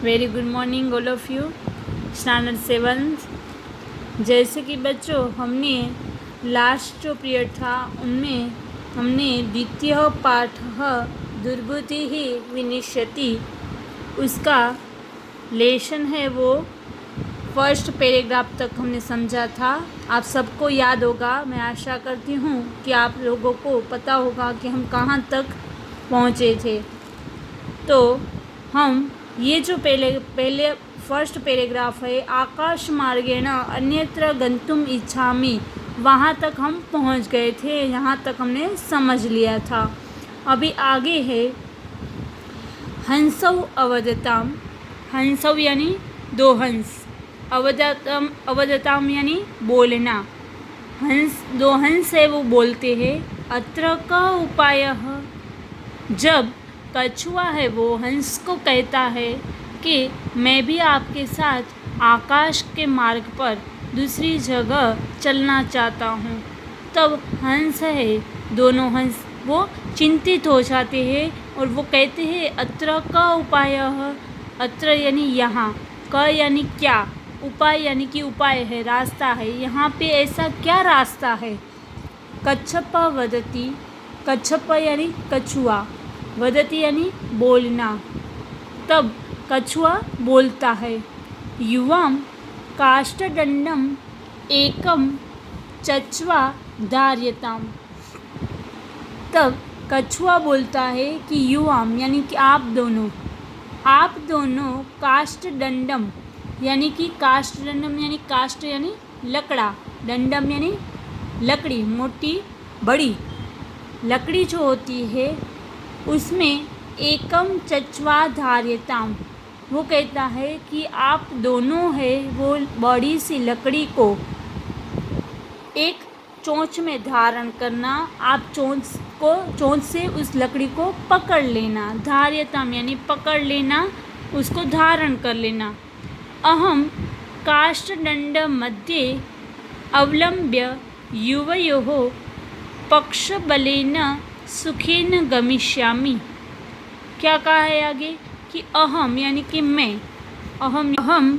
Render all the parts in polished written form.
Very good morning all of you. Standard 7। जैसे कि बच्चों हमने लास्ट जो पीरियड था उनमें हमने द्वितीय पाठ दुर्बुद्धि ही विनिश्यति उसका लेसन है वो फर्स्ट पैराग्राफ तक हमने समझा था। आप सबको याद होगा, मैं आशा करती हूँ कि आप लोगों को पता होगा कि हम कहाँ तक पहुँचे थे। तो हम ये जो पहले फर्स्ट पैराग्राफ है, आकाश मार्गेण अन्यत्र गंतुम इच्छामि, वहाँ तक हम पहुँच गए थे, यहाँ तक हमने समझ लिया था। अभी आगे है हंसौ अवदताम। हंसौ यानी दो हंस, अवदताम यानी बोलना। हंस दो हंस है वो बोलते हैं। अत्र का उपाय, जब कछुआ है वो हंस को कहता है कि मैं भी आपके साथ आकाश के मार्ग पर दूसरी जगह चलना चाहता हूँ, तब हंस है दोनों हंस वो चिंतित हो जाते हैं और वो कहते हैं अत्र का उपाय। अत्र यानी यहाँ, क यानी क्या, उपाय यानी कि उपाय है, रास्ता है, यहाँ पे ऐसा क्या रास्ता है। कच्छप वदति, कच्छप यानी कछुआ, वदति यानी बोलना, तब कछुआ बोलता है। युवाम काष्ठदंडम एकम चच्वा धार्यताम, तब कछुआ बोलता है कि युवाम यानी कि आप दोनों काष्ठदंडम यानी कि काष्ठदंडम यानी काष्ठ यानी लकड़ा, दंडम यानी लकड़ी, मोटी बड़ी लकड़ी जो होती है उसमें एकम चच्वा धार्यताम, वो कहता है कि आप दोनों है वो बड़ी सी लकड़ी को एक चोंच में धारण करना, आप चोंच से उस लकड़ी को पकड़ लेना। धार्यताम यानी पकड़ लेना, उसको धारण कर लेना। अहम काष्ठदंड मध्ये अवलंब्य युवयोः पक्षबलेन सुखेन गमिष्यामि। क्या कहा है आगे कि अहम यानी कि मैं, अहम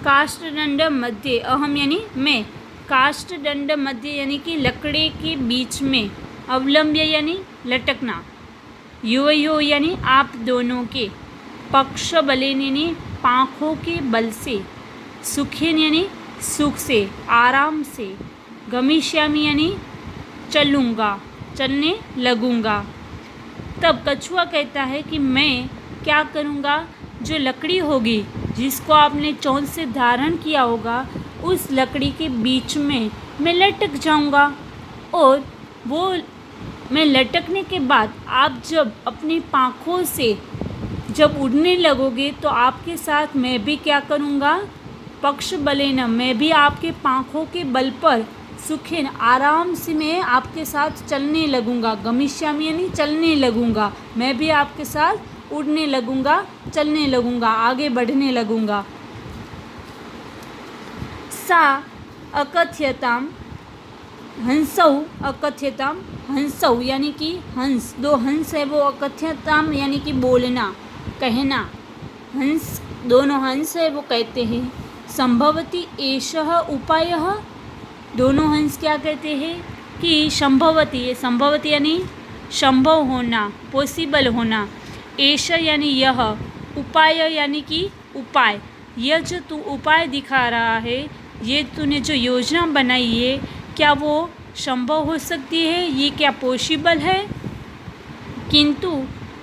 काष्ठदंड मध्य, अहम यानी मैं, काष्ठदंड मध्य यानी कि लकड़े के बीच में, अवलंब्य यानी लटकना, युवयो यानी आप दोनों के, पक्ष बलेन यानी पाँखों के बल से, सुखेन यानी सुख से, आराम से, गमिष्यामि यानी चलूँगा, चलने लगूँगा। तब कछुआ कहता है कि मैं क्या करूँगा, जो लकड़ी होगी जिसको आपने चोंच से धारण किया होगा उस लकड़ी के बीच में मैं लटक जाऊँगा, और वो मैं लटकने के बाद आप जब अपनी पाँखों से जब उड़ने लगोगे तो आपके साथ मैं भी क्या करूँगा, पक्ष बलेन, मैं भी आपके पाँखों के बल पर सुखेन आराम से मैं आपके साथ चलने लगूँगा। गमिष्यामि यानी चलने लगूँगा, मैं भी आपके साथ उड़ने लगूँगा, चलने लगूँगा, आगे बढ़ने लगूँगा। सा अकथ्यताम हंसौ अकथ्यताम, हंसौ यानी कि हंस, दो हंस है वो, अकथ्यताम यानी कि बोलना, कहना। हंस दोनों हंस है वो कहते हैं संभवति एषः उपायः, दोनों हंस क्या कहते हैं कि संभवती, ये संभवती यानी संभव होना, पॉसिबल होना, एष यानी यह, उपाय यानी कि उपाय, यह जो तू उपाय दिखा रहा है, ये तूने जो योजना बनाई है, क्या वो संभव हो सकती है, ये क्या पॉसिबल है। किंतु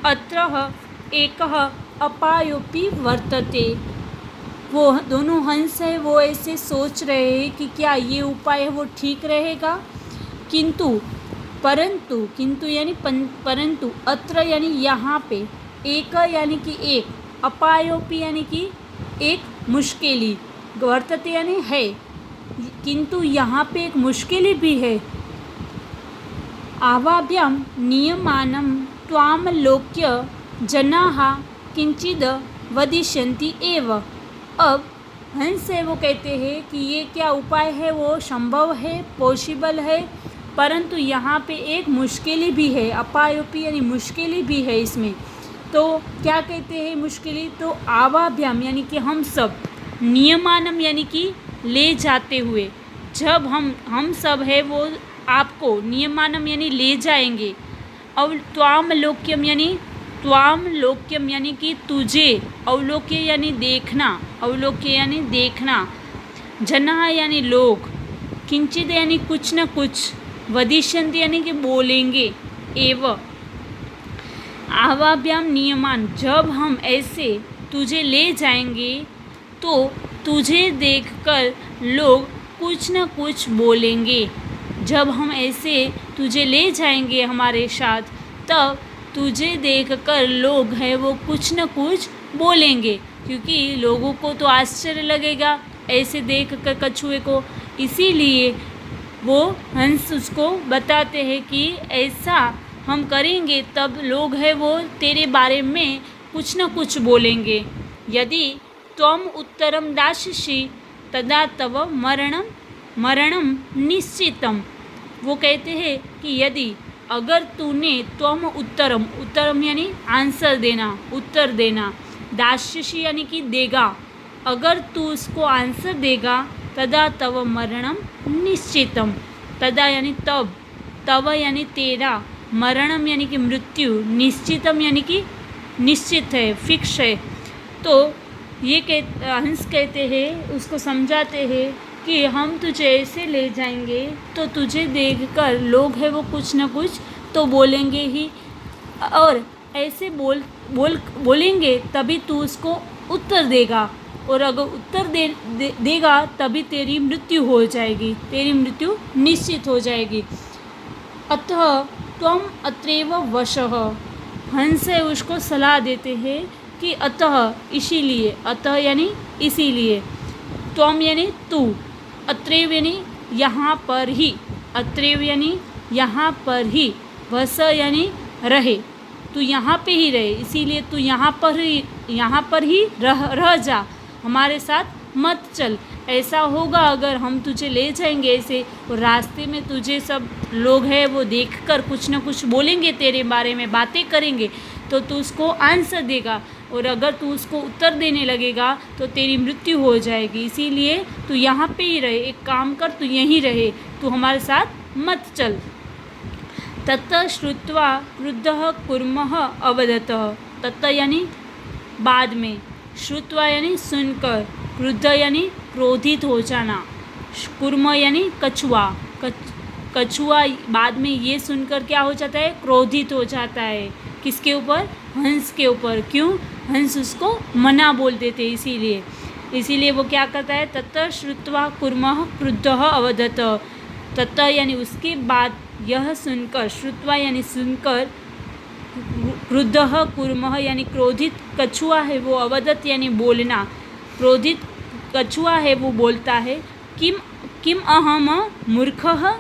अत्र एकः अपायोपि वर्तते, वो दोनों हंस है वो ऐसे सोच रहे हैं कि क्या ये उपाय है वो ठीक रहेगा। किंतु किंतु यानी परंतु, अत्र यानी यहाँ पे, एक यानी कि एक, अपायोपि यानी कि एक मुश्किली, वर्तते यानी है, किंतु यहाँ पे एक मुश्किल भी है। आवाभ्याम नियमानं त्वामलोक्य जनाः किंचिद वदिष्यन्ति एव। अब हंस है वो कहते हैं कि ये क्या उपाय है वो संभव है, पॉसिबल है, परंतु यहाँ पे एक मुश्किल भी है, अपायोपि यानी मुश्किल भी है इसमें, तो क्या कहते हैं मुश्किलें, तो आवाभ्याम यानी कि हम सब, नियमानम यानी कि ले जाते हुए, जब हम सब है वो आपको नियमानम यानी ले जाएंगे। अव त्वामलोक्यम यानी कि तुझे, अवलोक्य यानी देखना, अवलोक्य यानी देखना, जना यानी लोग, किंचित यानी कुछ न कुछ, वदिष्यन्ति यानी कि बोलेंगे, एवं आवाभ्याम नियमान, जब हम ऐसे तुझे ले जाएंगे तो तुझे देखकर लोग कुछ न कुछ बोलेंगे। जब हम ऐसे तुझे ले जाएंगे हमारे साथ, तब तुझे देखकर लोग हैं वो कुछ न कुछ बोलेंगे, क्योंकि लोगों को तो आश्चर्य लगेगा ऐसे देख कर कछुए को। इसीलिए वो हंस उसको बताते हैं कि ऐसा हम करेंगे तब लोग हैं वो तेरे बारे में कुछ न कुछ बोलेंगे। यदि त्वम उत्तरम दास्यसि तदा तव मरणम निश्चितम। वो कहते हैं कि यदि अगर तूने त्वम उत्तरम यानी आंसर देना, उत्तर देना, दास्यसि यानी कि देगा, अगर तू उसको आंसर देगा, तदा तव मरणम निश्चितम, तदा यानी तब, तव यानी तेरा, मरणम यानी कि मृत्यु, निश्चितम यानी कि निश्चित है, फिक्स है। तो ये हंस कहते हैं, उसको समझाते हैं कि हम तुझे ऐसे ले जाएंगे तो तुझे देखकर लोग हैं वो कुछ न कुछ तो बोलेंगे ही, और ऐसे बोलेंगे तभी तू उसको उत्तर देगा, और अगर उत्तर देगा तभी तेरी मृत्यु हो जाएगी, तेरी मृत्यु निश्चित हो जाएगी। अतः त्वम अत्रैव वशः, हंस है उसको सलाह देते हैं कि अतः इसीलिए, अतः यानी इसीलिए, त्वम यानी तू, अत्रैव यानी यहाँ पर ही, अत्रैव यानी यहाँ पर ही, वस यानी रहे, तू यहाँ पे ही रहे, इसीलिए तू यहाँ पर ही रह जा, हमारे साथ मत चल। ऐसा होगा अगर हम तुझे ले जाएंगे ऐसे, और रास्ते में तुझे सब लोग हैं वो देखकर कुछ न कुछ बोलेंगे, तेरे बारे में बातें करेंगे, तो तू उसको आंसर देगा, और अगर तू उसको उत्तर देने लगेगा तो तेरी मृत्यु हो जाएगी। इसीलिए तू यहाँ पे ही रहे, एक काम कर, तू यहीं रहे, तू हमारे साथ मत चल। ततः श्रुत्वा क्रुद्धः कुर्मः अवदत्, ततः यानी बाद में, श्रुत्वा यानी सुनकर, क्रुद्ध यानी क्रोधित हो जाना, कुर्म यानी कछुआ, कछुआ बाद में ये सुनकर क्या हो जाता है, क्रोधित हो जाता है। किसके ऊपर, हंस के ऊपर। क्यों, हंस उसको मना बोल देते इसीलिए वो क्या करता है, ततः श्रुत्वा कुर्मः क्रुद्धः अवदत्, ततः यानी उसके बाद, यह सुनकर, श्रुत्वा यानी सुनकर, क्रुद्धः कुर्मः यानी क्रोधित कछुआ है वो, अवदत् यानी बोलना, क्रोधित कछुआ है वो बोलता है, किम अहम मूर्खः,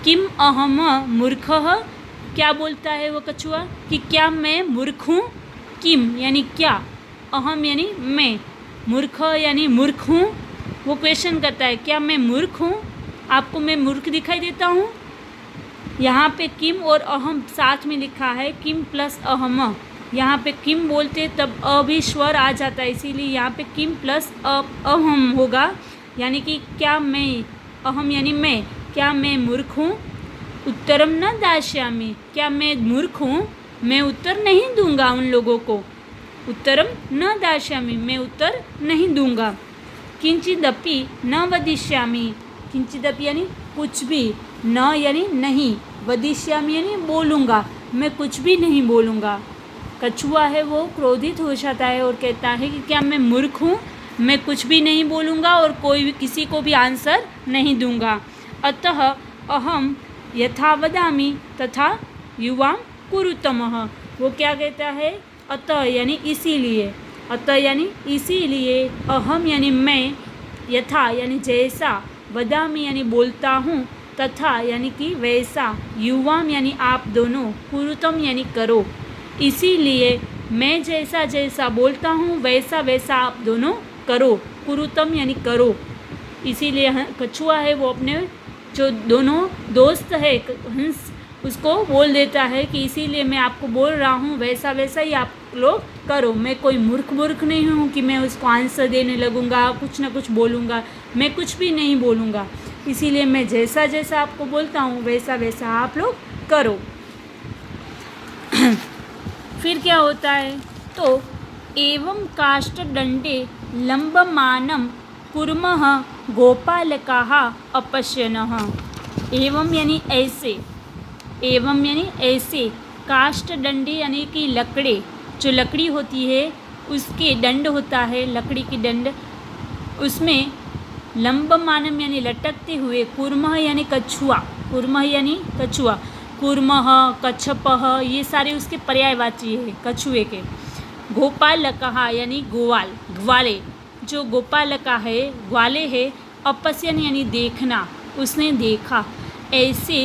किम अहम मूर्खः, क्या बोलता है वो कछुआ कि क्या मैं मूर्ख हूँ। किम यानी क्या, अहम यानी मैं, मूर्ख यानी मूर्ख हूँ। वो क्वेश्चन करता है क्या मैं मूर्ख हूँ, आपको मैं मूर्ख दिखाई देता हूँ। यहाँ पे किम और अहम साथ में लिखा है, किम प्लस अहम। यहाँ पे किम बोलते तब अ भी स्वर आ जाता है, इसीलिए यहाँ पे किम प्लस अहम होगा, यानी कि क्या मैं, अहम यानी मैं, क्या मैं मूर्ख हूँ। उत्तरम न दास्यामि, क्या मैं मूर्ख हूँ, मैं उत्तर नहीं दूंगा उन लोगों को। उत्तरम न दास्यामि, मैं उत्तर नहीं दूंगा। किंचिदपि न वदिष्यामि, किंचिदपि यानी कुछ भी, न यानी नहीं, वदिष्यामि यानी बोलूँगा, मैं कुछ भी नहीं बोलूँगा। कछुआ है वो क्रोधित हो जाता है और कहता है कि क्या मैं मूर्ख हूँ, मैं कुछ भी नहीं बोलूँगा और कोई भी किसी को भी आंसर नहीं दूंगा। अतः अहम यथा वदामि तथा युवां कुरुतमः। वो क्या कहता है, अतः यानी इसीलिए, अतः यानी इसीलिए, अहम यानी मैं, यथा यानी जैसा, वदामि यानी बोलता हूँ, तथा यानी कि वैसा, युवाम यानी आप दोनों, कुरुतम यानी करो। इसीलिए मैं जैसा जैसा बोलता हूँ वैसा वैसा आप दोनों करो, कुरुतम यानी करो। इसीलिए कछुआ है वो अपने जो दोनों दोस्त है हंस उसको बोल देता है कि इसीलिए मैं आपको बोल रहा हूँ, वैसा वैसा ही आप लोग करो। मैं कोई मूर्ख नहीं हूँ कि मैं उसको आंसर देने लगूँगा, कुछ ना कुछ बोलूँगा। मैं कुछ भी नहीं बोलूँगा, इसीलिए मैं जैसा जैसा आपको बोलता हूँ वैसा वैसा आप लोग करो। फिर क्या होता है, तो एवं काष्ठदंडे लंबमानं कुर्मः गोपालकाः अपश्यनः। एवं यानी ऐसे, एवं यानी ऐसे, काष्ठदंडे यानी कि लकड़े, जो लकड़ी होती है उसके दंड होता है, लकड़ी की दंड, उसमें लंबमानम यानी लटकते हुए, कुर्मः यानी कछुआ, कुर्मः यानी कछुआ, कुर्मः, कच्छपः, ये सारे उसके पर्यायवाची है कछुए के। गोपालकः यानी गोवाल, ग्वाले, जो गोपालका है ग्वाले है। अपश्यन यानी देखना, उसने देखा। ऐसे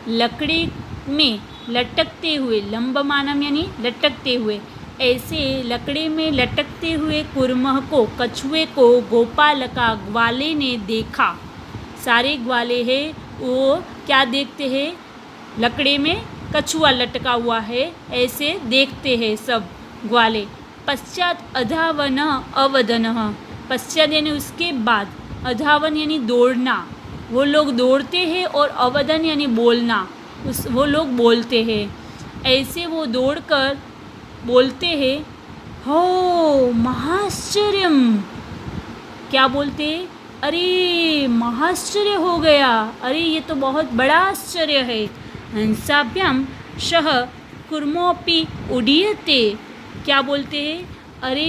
लकड़ी में लटकते हुए, लंबमानम यानी लटकते हुए, ऐसे लकड़ी में लटकते हुए कुर्मह को, कछुए को गोपालका ग्वाले ने देखा। सारे ग्वाले हैं वो क्या देखते हैं, लकड़ी में कछुआ लटका हुआ है ऐसे देखते हैं सब ग्वाले। पश्चात अधावन अवदन, पश्चात यानी उसके बाद, अधावन यानी दौड़ना, वो लोग दौड़ते हैं, और अवदन यानी बोलना, वो लोग बोलते हैं। ऐसे वो दौड़कर बोलते हैं, हो महाश्चर्यम, क्या बोलते हैं, अरे महाश्चर्य हो गया, अरे ये तो बहुत बड़ा आश्चर्य है। हंसाभ्याम शह कुर्मोपि उडीयते, क्या बोलते हैं, अरे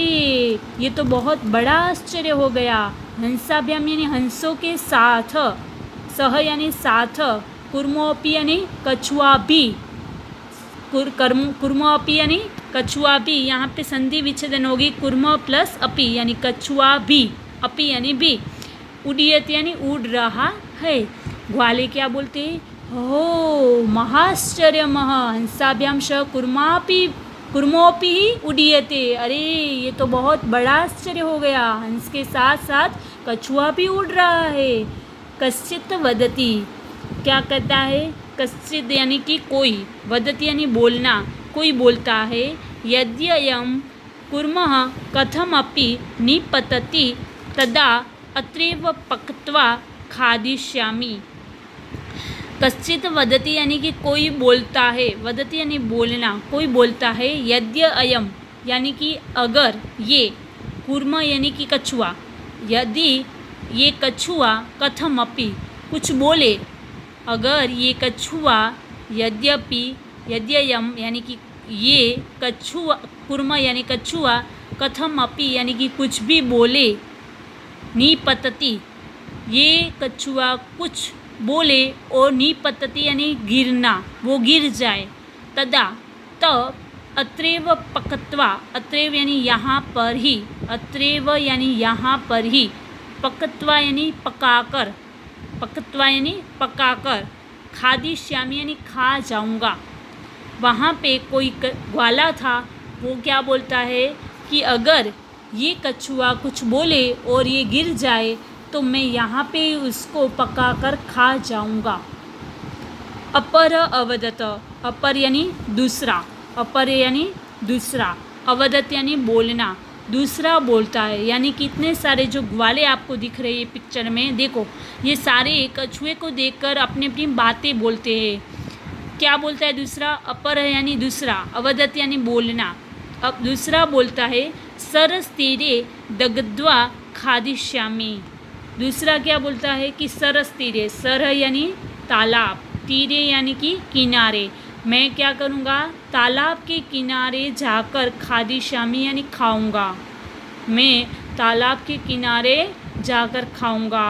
ये तो बहुत बड़ा आश्चर्य हो गया। हंसाभ्याम यानी हंसों के साथ, सह यानी साथ, कुर्मोपि यानी कछुआ भी, कुर्मोपि यानी कछुआ भी, यहाँ पे संधि विच्छेदन होगी, कुर्म प्लस अपि यानी कछुआ भी, अपि यानी भी, उड़ियत यानी उड़ रहा है। ग्वाले क्या बोलते हैं, हो महाश्चर्यमः हंसाभ्याम श कुर्मोपि ही उड़ीयते, अरे ये तो बहुत बड़ा आश्चर्य हो गया, हंस के साथ साथ कछुआ भी उड़ रहा है। कश्चित वदति, क्या कहता है, कश्चित यानी कि कोई, वदति यानी बोलना, कोई बोलता है। यद्ययं कुर्मः कथमपि निपतति तदा अत्रैव पक्त्वा खादिष्यामि। कश्चित वदति यानी कि कोई बोलता है, वदति यानी बोलना, कोई बोलता है। यद्य अयम यानी कि अगर ये, कुर्म यानी कि कछुआ, यदि ये कछुआ, कथमपि कुछ बोले, अगर ये कछुआ, यद्यपि, यद्ययम यानी कि ये कछुआ, कुर्म यानी कछुआ, कथमपि यानी कि कुछ भी बोले, निपतति ये कछुआ कुछ बोले, और निपतति यानी गिरना, वो गिर जाए। तदा तब अत्रैव पक्त्वा, अत्रैव यानी यहाँ पर ही, अत्रैव यानी यहाँ पर ही, पक्त्वा यानी पकाकर, पक्त्वा यानी पकाकर, खादिष्यामि यानी खा जाऊँगा। वहाँ पे कोई ग्वाला था, वो क्या बोलता है कि अगर ये कछुआ कुछ बोले और ये गिर जाए तो मैं यहाँ पे उसको पकाकर खा जाऊँगा। अपर अवदत, अपर यानी दूसरा, अपर यानी दूसरा, अवदत यानी बोलना, दूसरा बोलता है। यानी कि इतने सारे जो ग्वाले आपको दिख रहे हैं पिक्चर में, देखो ये सारे कछुए को देखकर अपनी अपनी बातें बोलते हैं। क्या बोलता है दूसरा, अपर यानी दूसरा, अवदत यानी बोलना। अब दूसरा बोलता है, सरस तीरे दग्ध्वा खादिष्यामि। दूसरा क्या बोलता है कि सरस तीरे, सर यानी तालाब, तीरे यानी कि किनारे, मैं क्या करूँगा, तालाब के किनारे जाकर खादिष्यामि यानी खाऊँगा, मैं तालाब के किनारे जाकर खाऊँगा।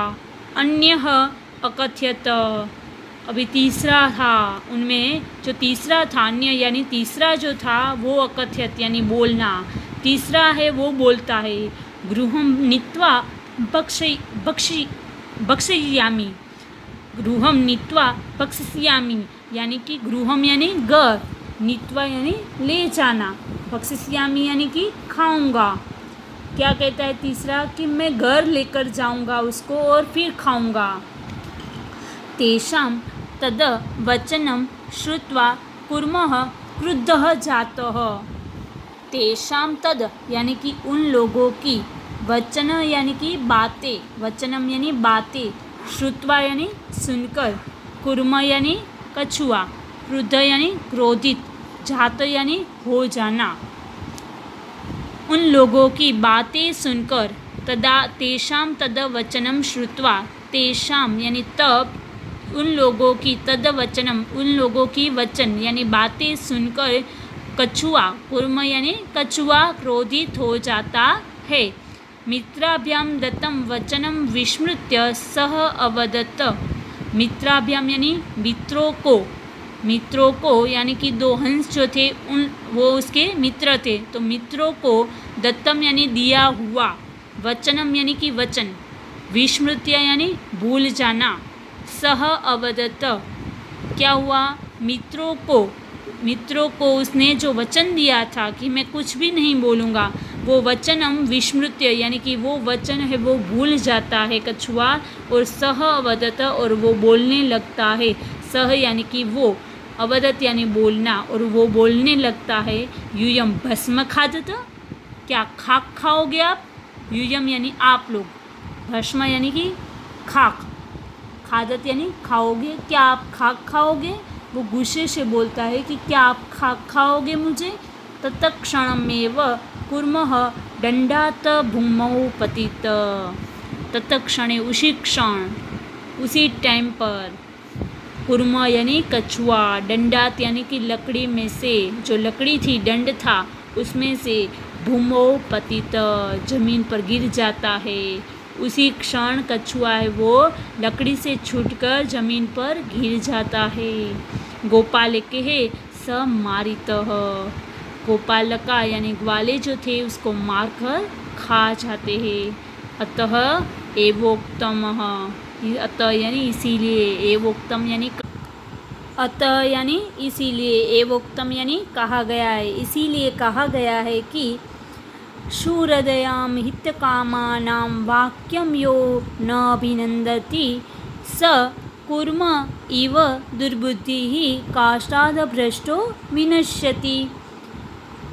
अन्यः अकथ्यत, अभी तीसरा था, उनमें जो तीसरा था, अन्य यानी तीसरा जो था वो अकथ्यत यानी बोलना, तीसरा है वो बोलता है। गृहं नीत्वा भक्षयामि, गृहं नीत्वा भक्षयामि यानी कि गृहम यानी घर, नीत्वा यानी ले जाना, भक्षयामि यानी कि खाऊंगा। क्या कहता है तीसरा, कि मैं घर लेकर जाऊंगा उसको और फिर खाऊंगा। तेषां तद वचनं श्रुत्वा कुर्मः क्रुद्धः जातः। तेषां तद यानी कि उन लोगों की, वचन यानी कि बातें, वचनम यानी बातें, श्रुत्वा यानी सुनकर, कुर्म यानी कछुआ, क्रुद्ध यानी क्रोधित, जात यानी हो जाना। उन लोगों की बातें सुनकर, तदा तेषाम तद वचनम श्रुत्वा, तेषाम यानी तब, उन लोगों की, तद वचनम उन लोगों की वचन यानी बातें सुनकर, कछुआ, कुर्म यानी कछुआ क्रोधित हो जाता है। मित्राभ्याम दत्तम वचनम विस्मृत्य सह अवदत्त। मित्राभ्याम यानी मित्रों को यानी कि दो हंस जो थे उन वो उसके मित्र थे, तो मित्रों को दत्तम यानी दिया हुआ, वचनम यानी कि वचन, विस्मृत्य यानी भूल जाना, सह अवदत्त क्या हुआ, मित्रों को उसने जो वचन दिया था कि मैं कुछ भी नहीं बोलूँगा, वो वचनम विस्मृत्य यानी कि वो वचन है वो भूल जाता है कछुआ, और सह अवदत और वो बोलने लगता है। सह यानी कि वो, अवदत यानी बोलना, और वो बोलने लगता है। यूयम भस्म खादत, क्या खाक खाओगे आप? यूयम यानी आप लोग, भस्म यानी कि खाक, खादत यानी खाओगे, क्या आप खाक खाओगे? वो गुस्से से बोलता है कि क्या आप खाक खाओगे मुझे? तत्क्षणमेव कुर्मः दंडात भूमौ पतित। तत्क्षणे उसी क्षण, उसी टाइम पर, कुर्म यानी कछुआ, दंडात यानी कि लकड़ी में से, जो लकड़ी थी दंड था उसमें से, भूमौ पतित जमीन पर गिर जाता है। उसी क्षण कछुआ है वो लकड़ी से छूटकर जमीन पर गिर जाता है। गोपाल के स मारितः, गोपालका यानी ग्वाले जो थे उसको मारकर खा जाते हैं। अतः एवोक्तम, अतः यानी इसीलिए, एवोक्तम यानी अतः यानी इसीलिए, एवोक्तम यानी कहा गया है, इसीलिए कहा गया है कि शूरदयाम हितकामानां वाक्यम यो न अभिनंदति स कुर्म इव दुर्बुद्धिः काष्ठादभ्रष्टो विनश्यति।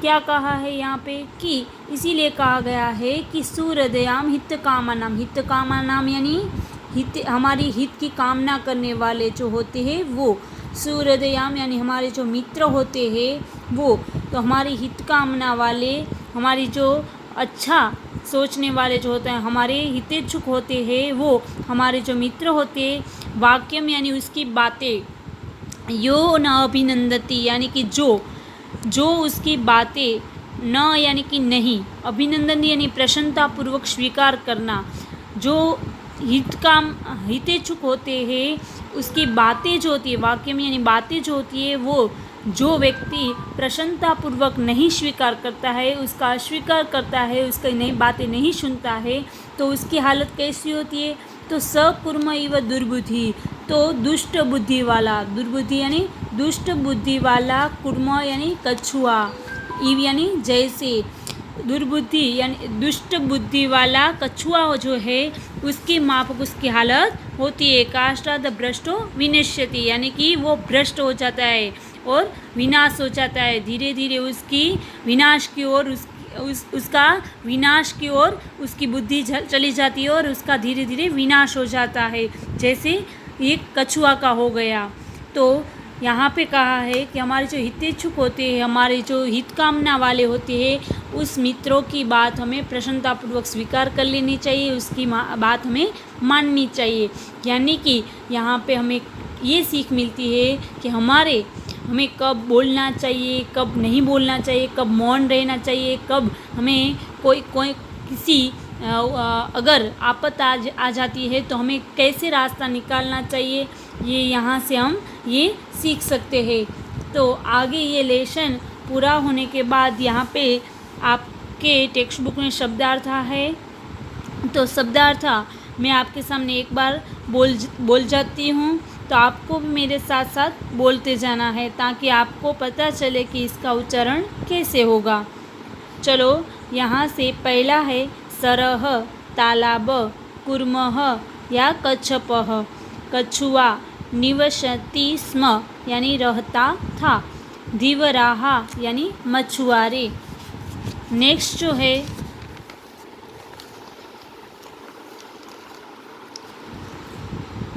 क्या कहा है यहाँ पे कि इसीलिए कहा गया है कि सूरदयाम हितकामानाम, हितकामानाम यानी हित, हमारी हित की कामना करने वाले जो होते हैं वो, सूरदयाम यानी हमारे जो मित्र होते हैं वो, तो हमारी हित कामना वाले, हमारी जो अच्छा सोचने वाले जो होते हैं, हमारे हितेच्छुक होते हैं वो हमारे जो मित्र होते हैं। वाक्यम यानी उसकी बातें, यो न अभिनंदती यानी कि जो उसकी बातें, न यानी कि नहीं, अभिनंदन यानी प्रसन्नतापूर्वक स्वीकार करना, जो हितेच्छुक होते हैं उसकी बातें जो होती है, वाक्य में यानी बातें जो होती है वो, जो व्यक्ति प्रसन्नतापूर्वक नहीं स्वीकार करता है, उसका अस्वीकार करता है, उसकी नई बातें नहीं सुनता है, तो उसकी हालत कैसी होती है? तो सकुर्म इव दुर्बुद्धि, तो दुष्ट बुद्धि वाला, दुर्बुद्धि यानी दुष्ट बुद्धि वाला, कुर्म यानी कछुआ, इव यानी जैसे, दुर्बुद्धि यानी दुष्ट बुद्धि वाला कछुआ जो है उसकी माफक उसकी हालत होती है। काष्ठाद भ्रष्टो विनश्यति यानी कि वो भ्रष्ट हो जाता है और विनाश हो जाता है, धीरे धीरे उसकी विनाश की ओर, उसका विनाश की ओर उसकी बुद्धि चली जाती है और उसका धीरे धीरे विनाश हो जाता है, जैसे ये कछुआ का हो गया। तो यहाँ पे कहा है कि हमारे जो हितेच्छुक होते हैं, हमारे जो हित कामना वाले होते हैं, उस मित्रों की बात हमें प्रसन्नतापूर्वक स्वीकार कर लेनी चाहिए, उसकी बात हमें माननी चाहिए। यानी कि यहाँ पे हमें ये सीख मिलती है कि हमें कब बोलना चाहिए, कब नहीं बोलना चाहिए, कब मौन रहना चाहिए, कब हमें कोई किसी अगर आपत आ जाती है तो हमें कैसे रास्ता निकालना चाहिए, ये यहाँ से हम ये सीख सकते हैं। तो आगे ये लेसन पूरा होने के बाद यहाँ पे आपके टेक्स्ट बुक में शब्दार्थ है, तो शब्दार्थ मैं आपके सामने एक बार बोल जाती हूँ, तो आपको भी मेरे साथ साथ बोलते जाना है ताकि आपको पता चले कि इसका उच्चारण कैसे होगा। चलो यहाँ से पहला है सरह, तालाब, कुर्मः या कच्छपः, कछुआ, निवसति स्म यानी रहता था। धीवराहा यानी मछुआरे। नेक्स्ट जो है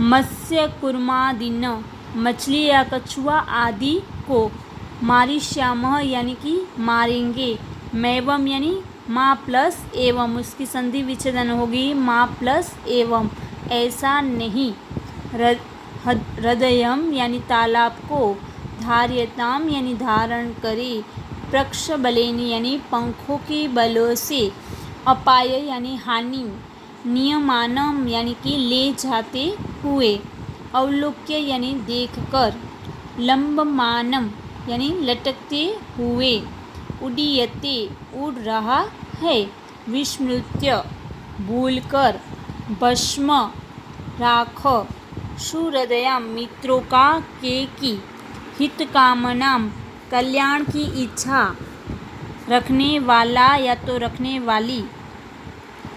मत्स्य कुर्मादिन, मछली या कछुआ आदि को मारिष्यामः यानी कि मारेंगे। मैवम यानी माँ प्लस एवं, उसकी संधि विच्छेदन होगी माँ प्लस एवं, ऐसा नहीं। हृदयम यानी तालाब को, धार्यताम यानी धारण करे, प्रक्षबलेनि यानी पंखों के बलों से, अपाय यानी हानि, नियमानम यानी कि ले जाते हुए, अवलोक्य यानी देखकर, लंबमानम यानी लटकते हुए, उडीयते उड़ रहा है, विस्मृत्य भूलकर, भस्म राख, सुहृदयाम मित्रों का के की, हितकामनाम कल्याण की इच्छा रखने वाला या तो रखने वाली,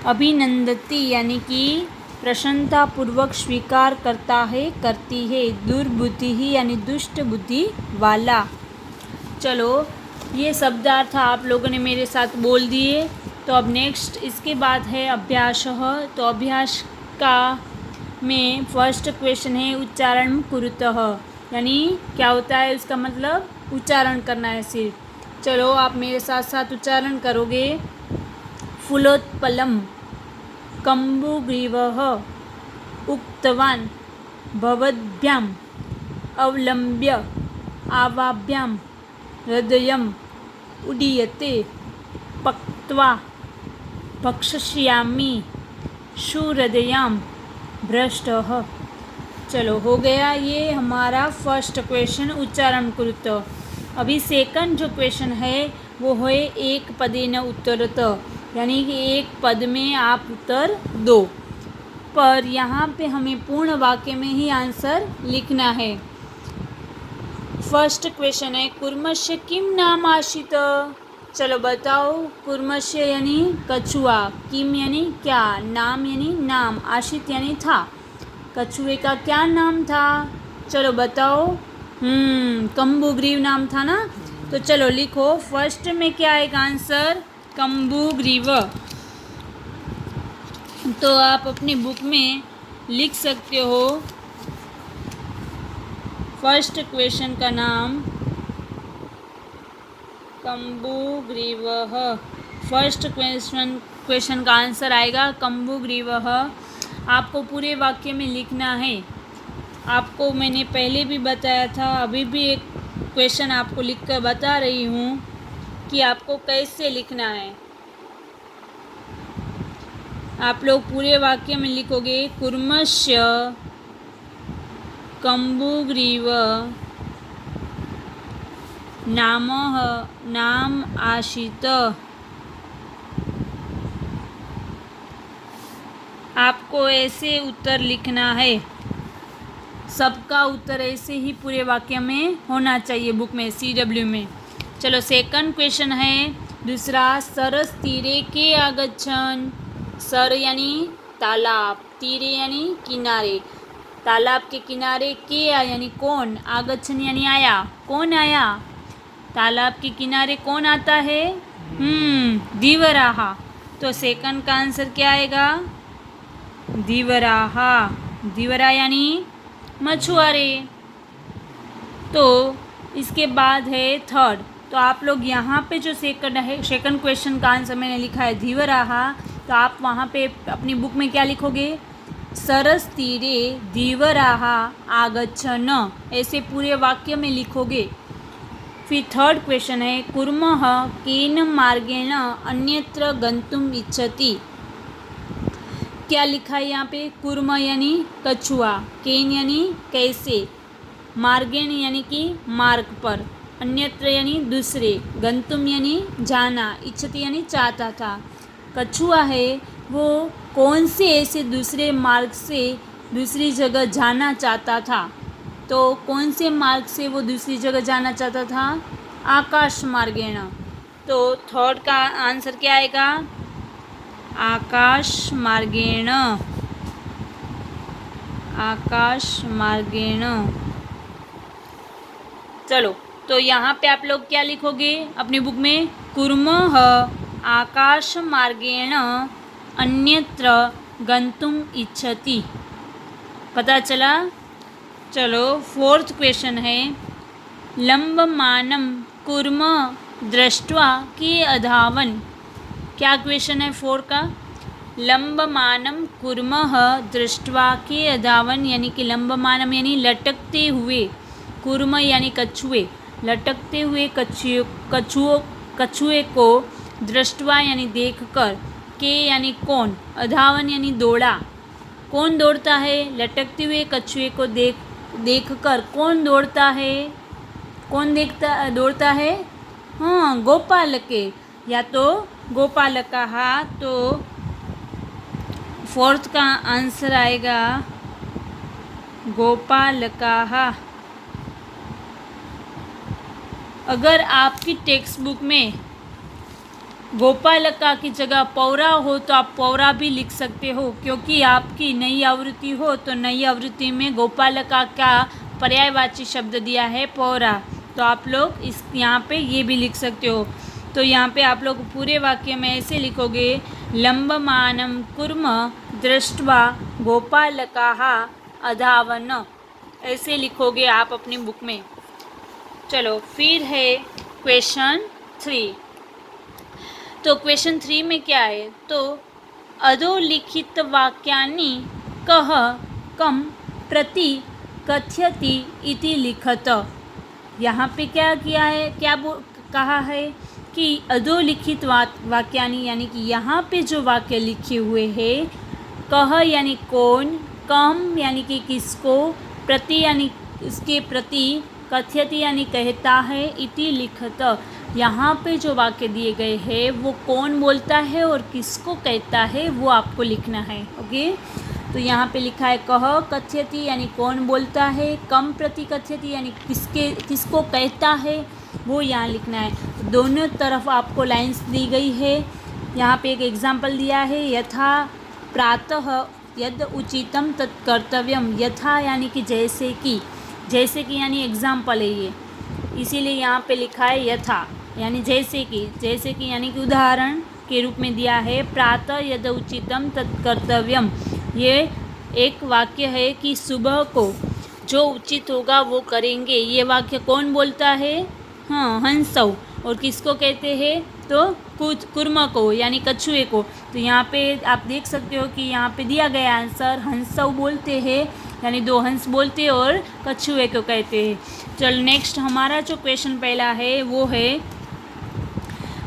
अभिनंदती यानी कि प्रसन्नतापूर्वक स्वीकार करता है करती है, दुर्बुद्धि ही यानी दुष्ट बुद्धि वाला। चलो ये शब्दार्थ आप लोगों ने मेरे साथ बोल दिए। तो अब नेक्स्ट इसके बाद है अभ्यास। तो अभ्यास का में फर्स्ट क्वेश्चन है उच्चारण कुरुतः, यानी क्या होता है उसका मतलब उच्चारण करना है सिर्फ। चलो आप मेरे साथ साथ उच्चारण करोगे। फुलोत्पलम कम्बुग्रीवः उक्तवान् भवद्भ्याम् अवलम्ब्य आवाभ्यां हृदयम् उडीयते पक्त्वा भक्षयामि सुहृदयां भ्रष्टः। चलो हो गया ये हमारा फर्स्ट क्वेश्चन उच्चारण कुरुतः। अभी सेकंड जो क्वेश्चन है वो है एक पदेन उत्तरत, यानी कि एक पद में आप उत्तर दो। पर यहाँ पे हमें पूर्ण वाक्य में ही आंसर लिखना है। फर्स्ट क्वेश्चन है कुर्मस्य किम नाम आशित। चलो बताओ। कुर्मस्य यानी कछुआ, किम यानी क्या, नाम यानी नाम, आशित यानी था। कछुए का क्या नाम था, चलो बताओ। कम्बुग्रीव नाम था ना। तो चलो लिखो फर्स्ट में क्या आएगा आंसर, कम्बुग्रीव। तो आप अपनी बुक में लिख सकते हो फर्स्ट क्वेश्चन का नाम कम्बुग्रीवः। फर्स्ट क्वेश्चन का आंसर आएगा कम्बुग्रीवः। आपको पूरे वाक्य में लिखना है। आपको मैंने पहले भी बताया था, अभी भी एक क्वेश्चन आपको लिखकर बता रही हूँ कि आपको कैसे लिखना है। आप लोग पूरे वाक्य में लिखोगे कुर्मस्य कम्बुग्रीव नामः नाम आशित। आपको ऐसे उत्तर लिखना है। सबका उत्तर ऐसे ही पूरे वाक्य में होना चाहिए बुक में, CW में। चलो सेकंड क्वेश्चन है दूसरा, सरस तीरे के आगच्छन्। सर यानी तालाब, तीरे यानी किनारे, तालाब के किनारे के यानी कौन, आगच्छन् यानी आया, कौन आया। तालाब के किनारे कौन आता है, धीवराहा। तो सेकंड का आंसर क्या आएगा, धीवराहा। धीवरा यानी मछुआरे। तो इसके बाद है थर्ड। तो आप लोग यहाँ पे जो सेकंड क्वेश्चन का आंसर मैंने लिखा है धीवराहा, तो आप वहाँ पे अपनी बुक में क्या लिखोगे, सरस तीरे धीवराहा आगच्छन्, ऐसे पूरे वाक्य में लिखोगे। फिर थर्ड क्वेश्चन है कुर्मः केन मार्गेण अन्यत्र गन्तुम् इच्छति। क्या लिखा है यहाँ पे, कुर्म यानी कछुआ, केन यानी कैसे, मार्गेण यानी कि मार्ग पर, अन्यत्र यानी दूसरे, गंतुम यानी जाना, इच्छति यानी चाहता था। कछुआ है वो कौन से ऐसे दूसरे मार्ग से दूसरी जगह जाना चाहता था। तो कौन से मार्ग से वो दूसरी जगह जाना चाहता था, आकाश मार्गेण। तो थर्ड का आंसर क्या आएगा, आकाश मार्गेण। आकाश मार्गेण। चलो, तो यहाँ पे आप लोग क्या लिखोगे अपनी बुक में? कुर्मः आकाशमार्गेण अन्यत्र गंतुम इच्छति। पता चला? चलो, 4th क्वेश्चन है, लंबमानं कुर्मः दृष्ट्वा के अधावन। क्या क्वेश्चन है 4 का? लंबमानं कुर्मः दृष्ट्वा के अधावन, यानी कि लंबमानम यानी लटकते हुए, कुर्म यानी कछुए, लटकते हुए कछुए को दृष्टवा यानी देखकर, के यानी कौन, अधावन यानी दौड़ा। कौन दौड़ता है? लटकते हुए कछुए को देखकर कौन दौड़ता है? कौन दौड़ता है? हाँ, गोपालके, या तो गोपालकः। तो 4th का आंसर आएगा गोपालकः। अगर आपकी टेक्स्ट बुक में गोपालका की जगह पौरा हो तो आप पौरा भी लिख सकते हो, क्योंकि आपकी नई आवृत्ति हो तो नई आवृत्ति में गोपालका का पर्यायवाची शब्द दिया है पौरा, तो आप लोग इस यहाँ पे ये भी लिख सकते हो। तो यहाँ पे आप लोग पूरे वाक्य में ऐसे लिखोगे, लंबमानं कुर्मः दृष्ट्वा गोपालकाः अधावन, ऐसे लिखोगे आप अपनी बुक में। चलो, फिर है क्वेश्चन 3। तो क्वेश्चन 3 में क्या है? तो अधोलिखित वाक्यानि कः कम प्रति कथयति इति लिखत। यहाँ पे क्या किया है, कहा है कि अधोलिखित वाक्यानि, यानी कि यहाँ पे जो वाक्य लिखे हुए हैं, कह यानी कौन, कम यानी कि किसको, प्रति यानी इसके प्रति, कथयति यानी कहता है, इति लिखत, यहाँ पे जो वाक्य दिए गए हैं वो कौन बोलता है और किसको कहता है वो आपको लिखना है। ओके, तो यहाँ पे लिखा है कह कथयति यानी कौन बोलता है, कम प्रति कथयति यानी किसको कहता है, वो यहाँ लिखना है। दोनों तरफ आपको लाइंस दी गई है। यहाँ पे एक एग्जाम्पल दिया है, यथा प्रातः यद उचितम तत् कर्तव्यम। यथा यानी कि जैसे कि यानी एग्जाम्पल है ये, इसीलिए यहाँ पे लिखा है यथा यानी जैसे कि यानी कि उदाहरण के रूप में दिया है। प्रातः यद उचितम तत् कर्तव्यम, ये एक वाक्य है कि सुबह को जो उचित होगा वो करेंगे। ये वाक्य कौन बोलता है? हाँ, हंसौ। और किसको कहते हैं? तो कुर्म को यानी कछुए को। तो यहाँ पे आप देख सकते हो कि यहाँ पे दिया गया आंसर हंसौ बोलते हैं, यानी 2 हंस बोलते हैं और कछुए को कहते हैं। चल, नेक्स्ट हमारा जो क्वेश्चन पहला है वो है,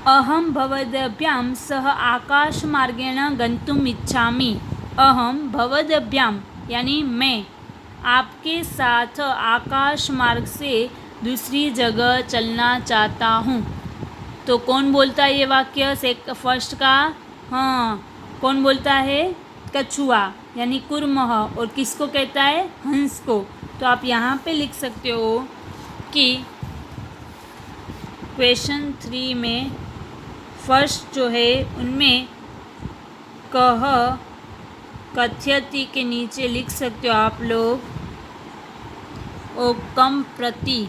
अहम भवद्भ्याम सह आकाशमार्गेण गंतुम इच्छामि। अहम भवद्भ्याम यानी मैं आपके साथ आकाश मार्ग से दूसरी जगह चलना चाहता हूँ। तो कौन बोलता है ये वाक्य? फर्स्ट का, हाँ, कौन बोलता है? कछुआ यानी कुर्मः। और किसको कहता है? हंस को। तो आप यहाँ पे लिख सकते हो कि क्वेश्चन 3 में फर्स्ट जो है उनमें कह कथयति के नीचे लिख सकते हो आप लोग ओ कम प्रति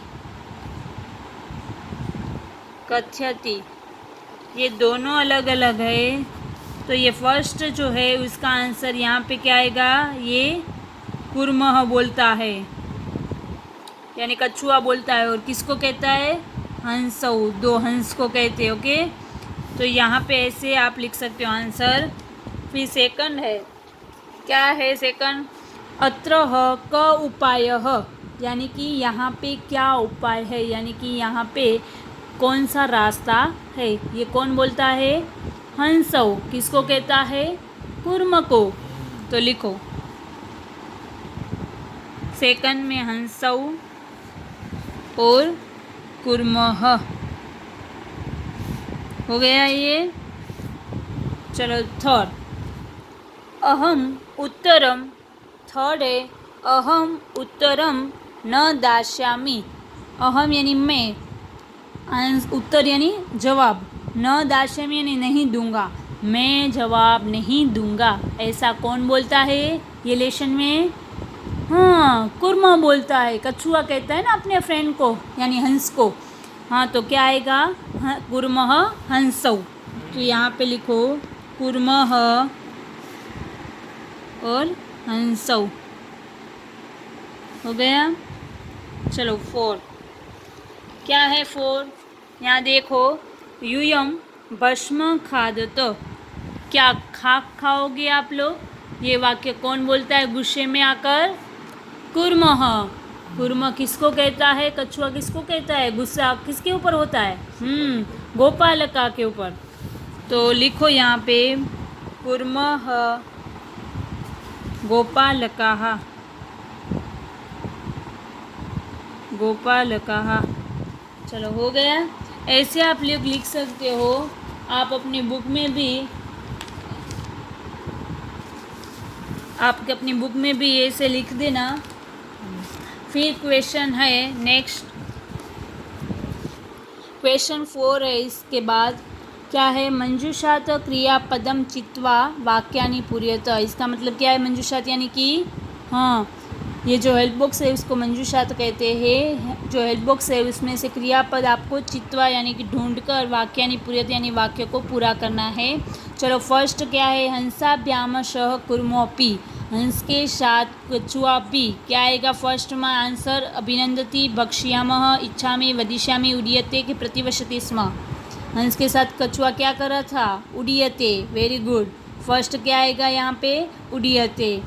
कथयति। ये दोनों अलग अलग है। तो ये फर्स्ट जो है उसका आंसर यहाँ पे क्या आएगा? ये कुर्मः बोलता है यानी कछुआ बोलता है। और किसको कहता है? हंसौ, 2 हंस को कहते हैं। ओके, तो यहाँ पे ऐसे आप लिख सकते हो आंसर। फिर सेकंड है, क्या है सेकंड? अत्र क उपायः, यानी कि यहाँ पे क्या उपाय है, यानी कि यहाँ पे कौन सा रास्ता है। ये कौन बोलता है? हंसौ। किसको कहता है? कुर्म को। तो लिखो सेकंड में हंसौ और कुर्मः हो गया ये। चलो थर्ड, अहम उत्तरम। थर्ड है अहम उत्तरम न दास्यामि। अहम यानी मैं, उत्तर यानी जवाब, न दास्यामि यानी नहीं दूंगा, मैं जवाब नहीं दूंगा। ऐसा कौन बोलता है ये लेसन में? हाँ, कुर्मा बोलता है, कछुआ कहता है ना अपने फ्रेंड को यानी हंस को। हाँ, तो क्या आएगा? कुर्मः हंसौ। तो यहाँ पे लिखो कुर्मः और हंसौ। हो गया? चलो 4 क्या है 4? यहाँ देखो, यूयम भस्म खादत। क्या खाक खाओगे आप लोग? ये वाक्य कौन बोलता है गुस्से में आकर? कुर्मः। कुर्म किसको कहता है? कछुआ किसको कहता है? गुस्सा किसके ऊपर होता है? गोपालका के ऊपर। तो लिखो यहाँ पे कुर्मः गोपालकाः। गोपालकाः। चलो हो गया। ऐसे आप लोग लिख सकते हो। आप अपनी बुक में भी अपनी बुक में भी ऐसे लिख देना। फिर क्वेश्चन है नेक्स्ट, क्वेश्चन 4 है। इसके बाद क्या है? मंजूषात क्रियापदम चित्वा वाक्यानि पूर्यत। इसका मतलब क्या है? मंजूषात यानी कि हाँ, ये जो हेल्प बॉक्स है उसको मंजूषात कहते हैं। जो हेल्प बॉक्स है उसमें से क्रियापद आपको चित्वा यानी कि ढूंढकर वाक्यानि पूर्यत यानी वाक्य को पूरा करना है। चलो फर्स्ट क्या है? हंसाभ्यामशः कुर्मोऽपि। हंस के साथ कछुआ भी। क्या आएगा फर्स्ट में आंसर? अभिनंदती, भक्ष्यामः, इच्छामि, वदिष्यामि, उडीयते कि प्रतिवसति स्म। हंस के साथ कछुआ क्या कर रहा था? उडीयते। Very good. फर्स्ट क्या आएगा यहाँ पे? उडीयते।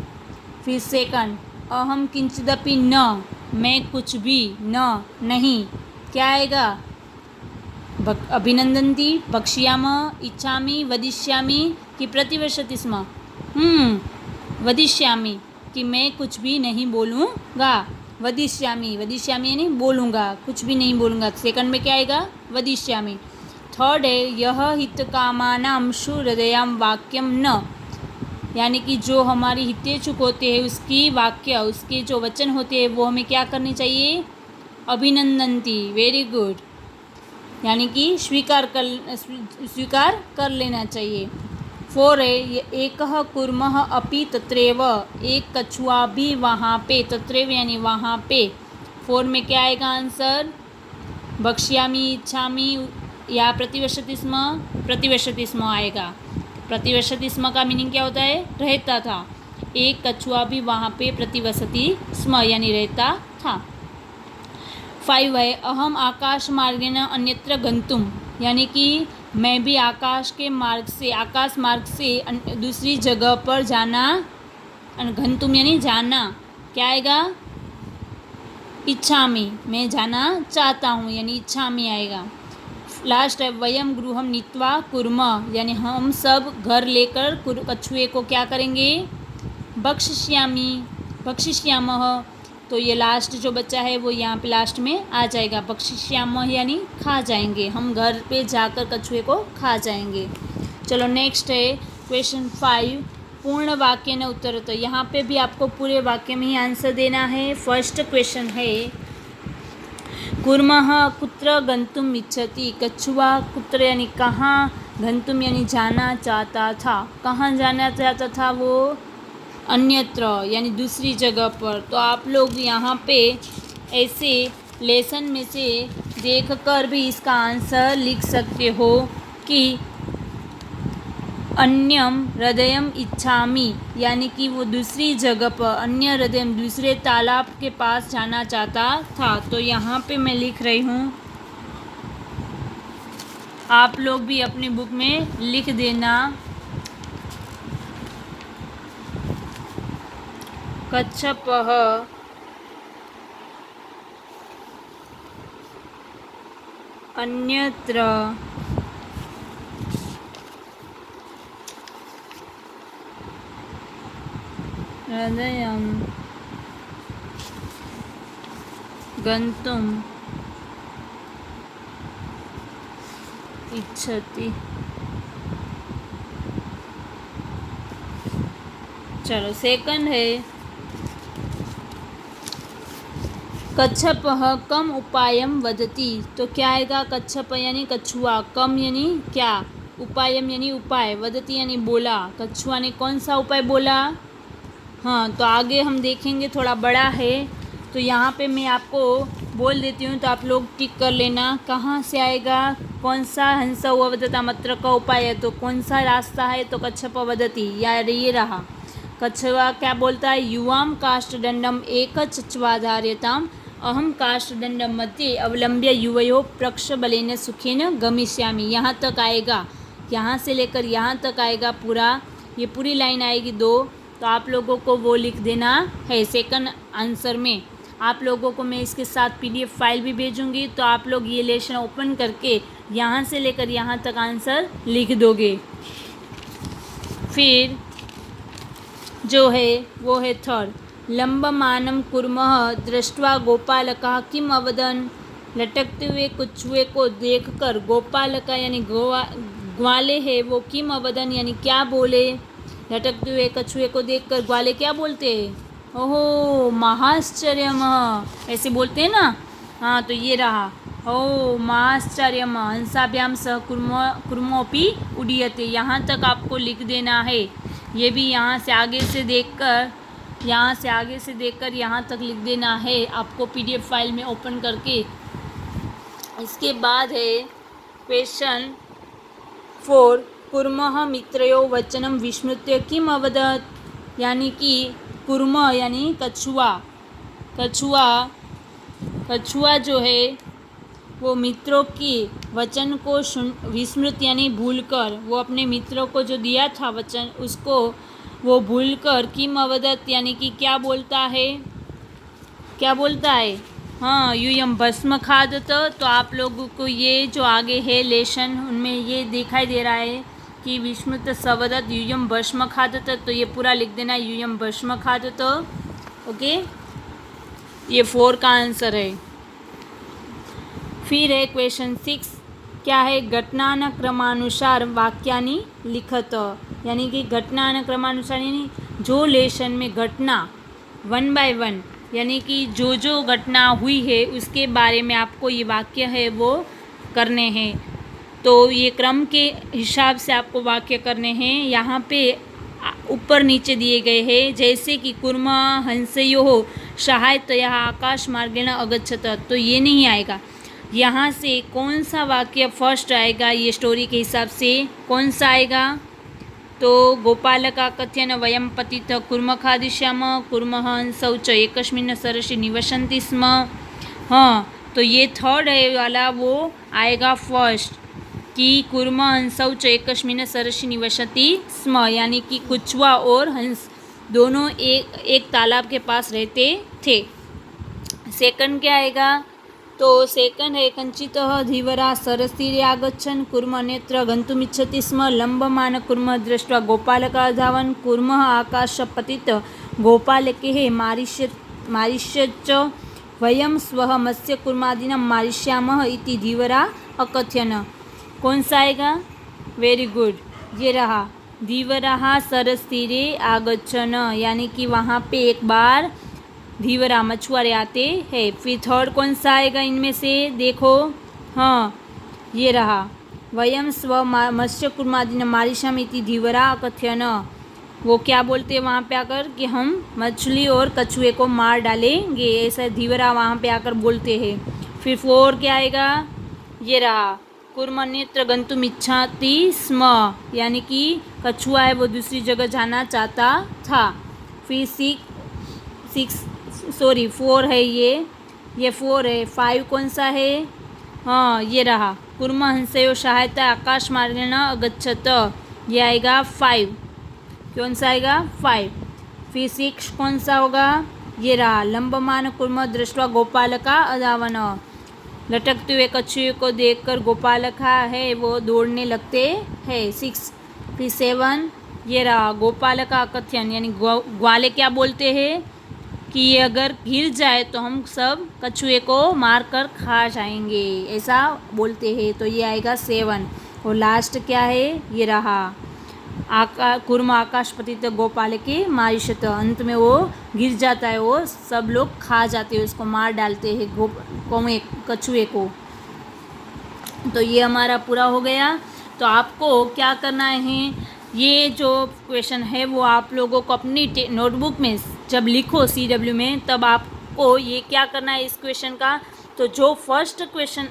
फिर सेकंड, अहम किंचिदपि न। मैं कुछ भी, न नहीं। क्या आएगा? अभिनंदन्ति, भक्ष्यामः, इच्छामि, वदिष्यामि कि प्रतिवसति स्म। वदिष्यामि कि मैं कुछ भी नहीं बोलूँगा। वदिष्यामि, वदिष्यामि यानी बोलूँगा, कुछ भी नहीं बोलूँगा। सेकंड में क्या आएगा? वदिष्यामि। थर्ड है यह हितकामानां सुहृदयां वाक्यम न। यानी कि जो हमारी हितेच्छुक होते हैं उसकी वाक्य, उसके जो वचन होते हैं वो हमें क्या करनी चाहिए? अभिनंदन्ति। Very good. यानी कि स्वीकार कर लेना चाहिए। 4 है एकः कुर्मः अपि तत्रैव। एक कछुआ भी वहाँ पे। तत्रैव यानी वहाँ पे। 4 में क्या आएगा आंसर? भक्ष्यामि, इच्छामि या प्रतिवसति स्म? प्रतिवसति स्म आएगा। प्रतिवसति स्म का मीनिंग क्या होता है? रहता था। एक कछुआ भी वहाँ पे प्रतिवसति स्म यानी रहता था। 5 है अहम आकाश मार्गेण अन्यत्र गंतुम। यानी कि मैं भी आकाश मार्ग से दूसरी जगह पर जाना। गंतुम यानी जाना। क्या आएगा? इच्छामि, मैं जाना चाहता हूँ यानी इच्छामि आएगा। लास्ट है वयम गृहम नीत्वा कुर्म। यानी हम सब घर लेकर कछुए को क्या करेंगे? भक्षिष्यामः। तो ये लास्ट जो बच्चा है वो यहाँ पे लास्ट में आ जाएगा। भक्षिष्यामः यानी खा जाएंगे, हम घर पे जाकर कछुए को खा जाएंगे। चलो नेक्स्ट है क्वेश्चन 5 पूर्ण वाक्य न उत्तर। तो यहाँ पे भी आपको पूरे वाक्य में ही आंसर देना है। फर्स्ट क्वेश्चन है कुर्मः कुत्र गंतुम इच्छति। कछुआ कुत्र यानी कहाँ, गंतुम यानी जाना चाहता था। कहाँ जाना चाहता था वो? अन्यत्र यानी दूसरी जगह पर। तो आप लोग यहाँ पे ऐसे लेसन में से देखकर भी इसका आंसर लिख सकते हो कि अन्यम हृदयम इच्छामि। यानी कि वो दूसरी जगह पर अन्य हृदयम दूसरे तालाब के पास जाना चाहता था। तो यहाँ पे मैं लिख रही हूँ, आप लोग भी अपनी बुक में लिख देना। कच्छपः अन्यत्र हृदयं गन्तुम् इच्छति। चलो सेकंड है कच्छपः कम उपायम वदति। तो क्या आएगा? कच्छप यानी कछुआ, कम यानी क्या, उपायम यानी उपाय, वदति यानी बोला। कछुआ ने कौन सा उपाय बोला? हाँ, तो आगे हम देखेंगे, थोड़ा बड़ा है, तो यहाँ पे मैं आपको बोल देती हूँ, तो आप लोग टिक कर लेना कहाँ से आएगा, कौन सा हंस वदता मत्र का उपाय है, तो कौन सा रास्ता है, तो कच्छप वदति, यार ये रहा। कच्छवा क्या बोलता है, युवाम काष्ठदंडम एक चच्वाधार्यताम अहम काष्ठदंडम मध्ये अवलंब्य युवयो प्रक्षबलेन सुखेन गमिष्यामि। यहाँ तक आएगा, यहाँ से लेकर यहाँ तक आएगा पूरा, ये पूरी लाइन आएगी 2, तो आप लोगों को वो लिख देना है सेकंड आंसर में। आप लोगों को मैं इसके साथ PDF फाइल भी भेजूंगी, तो आप लोग ये लेसन ओपन करके यहाँ से लेकर यहाँ तक आंसर लिख दोगे। फिर जो है वो है थर्ड, लंबमानं कुर्मः दृष्ट्वा गोपालकः किम अवदन्। लटकते हुए कछुए को देखकर गोपालका यानी ग्वाले है वो किम अवदन् यानी क्या बोले। लटकते हुए कछुए को देखकर ग्वाले क्या बोलते हैं, ओहो महाश्चर्यम, ऐसे बोलते हैं ना। हाँ, तो ये रहा, ओ महाश्चर्यम हंसाभ्याम सह कुर्मोपि उडीयते। यहाँ तक आपको लिख देना है, ये भी यहाँ से आगे से देखकर यहाँ तक लिख देना है आपको PDF फाइल में ओपन करके। इसके बाद है क्वेश्चन 4, कुर्मः मित्रयो वचनम विस्मृत्य किम अवदत्। यानी कि कुर्म यानी कछुआ जो है वो मित्रों की वचन को विस्मृत यानी भूलकर, वो अपने मित्रों को जो दिया था वचन उसको वो भूलकर किम अवदत् यानी कि क्या बोलता है, हाँ यूयम भस्म खादत। तो आप लोगों को ये जो आगे है लेसन उनमें ये दिखाई दे रहा है कि विस्मृत सवदत यूयम भस्म खादत, तो ये पूरा लिख देना यूयम भस्म खादत। ओके, ये 4 का आंसर है। फिर है क्वेश्चन 6, क्या है, घटना क्रमानुसार वाक्यानि लिखत। यानी कि घटना क्रमानुसार यानी जो लेसन में घटना 1 by 1 यानी कि जो घटना हुई है उसके बारे में आपको ये वाक्य है वो करने हैं। तो ये क्रम के हिसाब से आपको वाक्य करने हैं। यहाँ पे ऊपर नीचे दिए गए हैं, जैसे कि कुर्मा हंसयो सहायतया आकाश मार्गेण अगच्छत, तो ये नहीं आएगा। यहाँ से कौन सा वाक्य फर्स्ट आएगा, ये स्टोरी के हिसाब से कौन सा आएगा, तो गोपालका कथ्यन वयम पतित कुर्म खादिष्याम कुर्मः हंसौ च एकस्मिन् सरसि निवसन्ति स्म। हाँ, तो ये थर्ड है वाला वो आएगा फर्स्ट कि कुर्म हंसौ च एकस्मिन् सरसि निवसति स्म, यानी कि कछुआ और हंस दोनों एक तालाब के पास रहते थे। सेकंड क्या आएगा, तो सेकंड है कञ्चितः धीवरा सरस्तीरे आगच्छन् कुर्म नेत्र गन्तुमिच्छति स्म लम्बमान कुर्म दृष्ट्वा गोपालकः धावन् कुर्मः आकाशपतित गोपालके मारिष्यच्च वयं स्वः मत्स्य कुर्मादिनं मारिष्यामः इति धीवरा अकथयन्। कौन सा आएगा, वेरी गुड, ये रहा, धीवरा सरस्तीरे आगच्छन्, यानी कि वहाँ पे एक बार धीवरा मछुआरे आते हैं। फिर थर्ड कौन सा आएगा इनमें से, देखो, हाँ ये रहा, वयम स्व मत्स्य कुर्मादिन मारिष्यामि इति धीवरा कथयन। वो क्या बोलते हैं वहाँ पे आकर कि हम मछली और कछुए को मार डालेंगे, ऐसा धीवरा वहाँ पे आकर बोलते हैं। फिर 4 क्या आएगा, ये रहा, कुर्मनेत्र गंतुम इच्छाति स्म, यानी कि कछुआ है वो दूसरी जगह जाना चाहता था। फिर 4 है, ये 4 है। 5 कौन सा है, हाँ ये रहा, कुर्म हंसयो सहायता आकाश मार्गेण अगच्छत, ये आएगा 5, कौन सा आएगा 5। फिर 6 कौन सा होगा, ये रहा, लंबमान कुर्म दृष्ट्वा गोपालका अधावन, लटकते हुए कछुए को देखकर गोपालका है वो दौड़ने लगते हैं 6। फिर 7 ये रहा, गोपालका कथयन, यानी ग्वाले क्या बोलते हैं कि ये अगर गिर जाए तो हम सब कछुए को मार कर खा जाएंगे, ऐसा बोलते हैं, तो ये आएगा 7। और लास्ट क्या है, ये रहा, कुर्म आकाशपतित गोपालके मारिष्यत, अंत में वो गिर जाता है, वो सब लोग खा जाते हैं, उसको मार डालते हैं कछुए को। तो ये हमारा पूरा हो गया। तो आपको क्या करना है, ये जो क्वेश्चन है वो आप लोगों को अपनी नोटबुक में जब लिखो CW में, तब आपको ये क्या करना है इस क्वेश्चन का, तो जो फर्स्ट क्वेश्चन